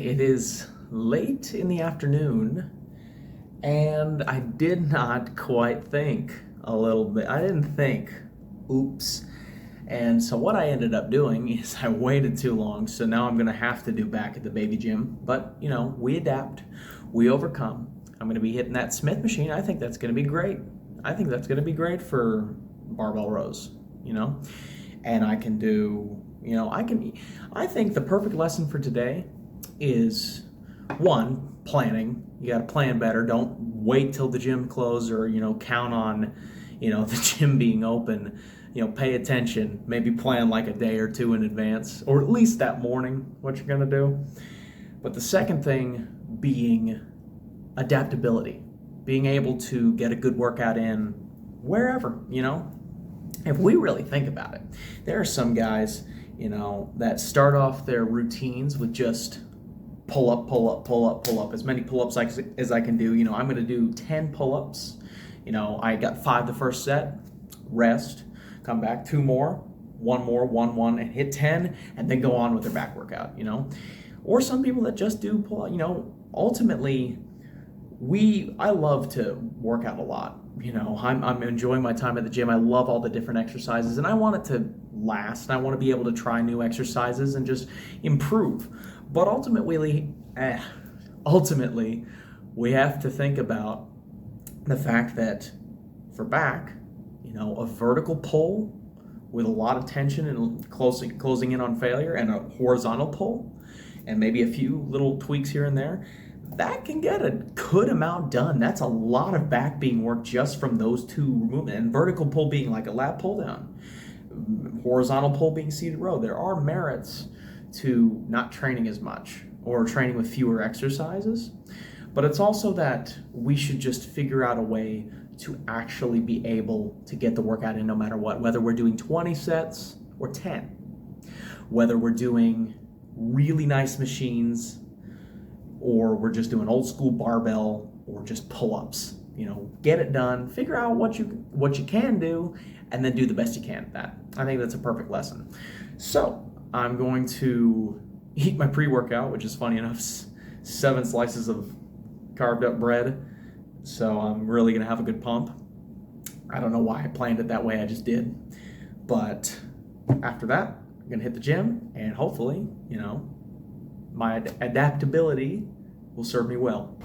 It is late in the afternoon, and I did not quite think a little bit. I didn't think, oops. And so what I ended up doing is I waited too long, so now I'm gonna have to do back at the baby gym. But we adapt, we overcome. I'm gonna be hitting that Smith machine. I think that's gonna be great. I think that's gonna be great for barbell rows, you know. And I can do, I think the perfect lesson for today is one, planning. You got to plan better. Don't wait till the gym closes or, count on, the gym being open. Pay attention. Maybe plan like a day or two in advance, or at least that morning, what you're going to do. But the second thing being adaptability, being able to get a good workout in wherever. If we really think about it, there are some guys, that start off their routines with just pull up, pull up, pull up, pull up, as many pull-ups as I can do. I'm going to do 10 pull-ups. I got 5 the first set, rest, come back, 2 more, 1 more, 1, and hit 10, and then go on with their back workout, Or some people that just do pull up, ultimately, I love to work out a lot. I'm enjoying my time at the gym. I love all the different exercises, and I want it to last. And I want to be able to try new exercises and just improve. But ultimately, we have to think about the fact that for back, a vertical pull with a lot of tension and closing in on failure, and a horizontal pull, and maybe a few little tweaks here and there, that can get a good amount done. That's a lot of back being worked just from those two movements. And vertical pull being like a lat pull down, horizontal pull being seated row. There are merits to not training as much or training with fewer exercises. But it's also that we should just figure out a way to actually be able to get the workout in no matter what, whether we're doing 20 sets or 10, whether we're doing really nice machines or we're just doing old school barbell or just pull-ups. Get it done, figure out what you can do, and then do the best you can at that. I think that's a perfect lesson. So I'm going to eat my pre-workout, which is funny enough, 7 slices of carved up bread. So I'm really gonna have a good pump. I don't know why I planned it that way, I just did. But after that, I'm gonna hit the gym, and hopefully, my adaptability will serve me well.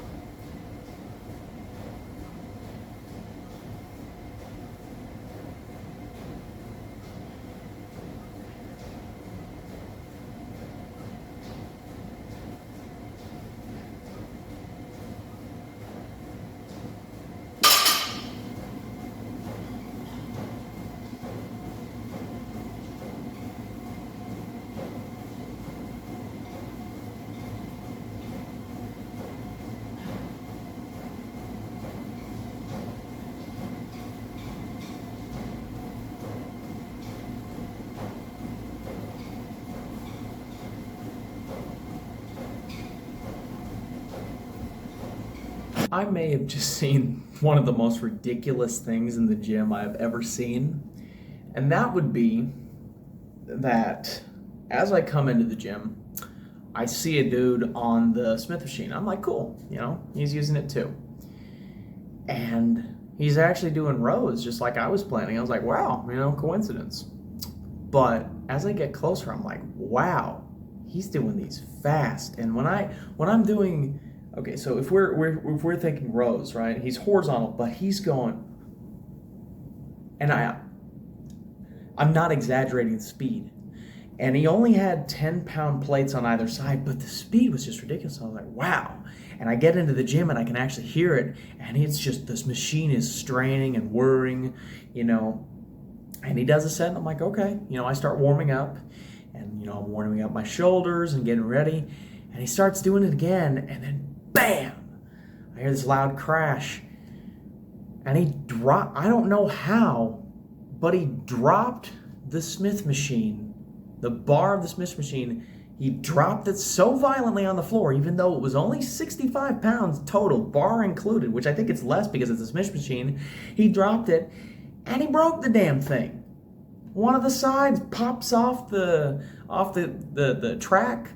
I may have just seen one of the most ridiculous things in the gym I've ever seen. And that would be that as I come into the gym, I see a dude on the Smith machine. I'm like, cool, he's using it too. And he's actually doing rows just like I was planning. I was like, wow, coincidence. But as I get closer, I'm like, wow, he's doing these fast. And when I'm doing, okay, so if we're thinking rows, right? He's horizontal, but he's going, and I'm not exaggerating the speed. And he only had 10-pound plates on either side, but the speed was just ridiculous. I was like, wow. And I get into the gym and I can actually hear it, and it's just, this machine is straining and whirring, and he does a set, and I'm like, okay. I start warming up, and, I'm warming up my shoulders and getting ready, and he starts doing it again, and then bam! I hear this loud crash, and he dropped, I don't know how, but he dropped the Smith machine, the bar of the Smith machine. He dropped it so violently on the floor, even though it was only 65 pounds total, bar included, which I think it's less because it's a Smith machine. He dropped it, and he broke the damn thing. One of the sides pops off the track,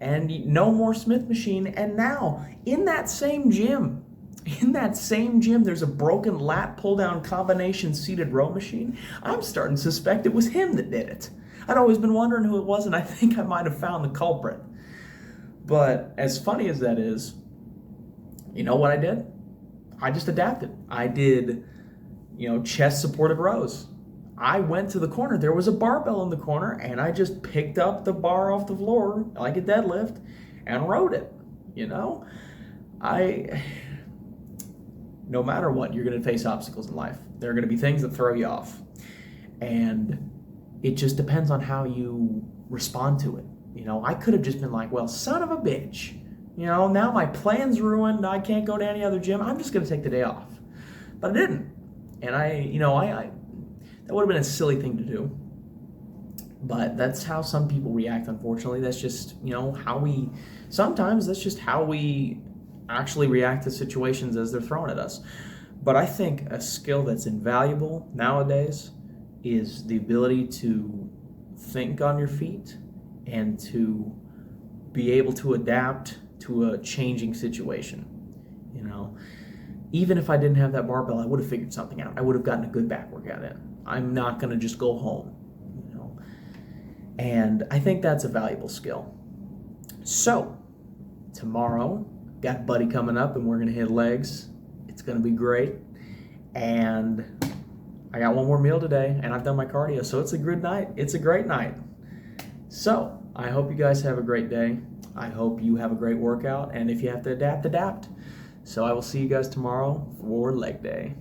and no more Smith machine. And now in that same gym, there's a broken lat pull down combination seated row machine. I'm starting to suspect it was him that did it. I'd always been wondering who it was, and I think I might have found the culprit. But as funny as that is, you know what I did? I just adapted. I did, chest supported rows. I went to the corner. There was a barbell in the corner, and I just picked up the bar off the floor like a deadlift and rode it. No matter what, you're going to face obstacles in life. There are going to be things that throw you off. And it just depends on how you respond to it. I could have just been like, well, son of a bitch. Now my plan's ruined. I can't go to any other gym. I'm just going to take the day off. But I didn't. And that would have been a silly thing to do. But that's how some people react, unfortunately. That's just, sometimes that's just how we actually react to situations as they're thrown at us. But I think a skill that's invaluable nowadays is the ability to think on your feet and to be able to adapt to a changing situation. Even if I didn't have that barbell, I would have figured something out. I would have gotten a good back workout in. I'm not going to just go home. And I think that's a valuable skill. So, tomorrow, got a buddy coming up and we're going to hit legs. It's going to be great. And I got one more meal today and I've done my cardio. So it's a good night. It's a great night. So, I hope you guys have a great day. I hope you have a great workout. And if you have to adapt. So I will see you guys tomorrow for leg day.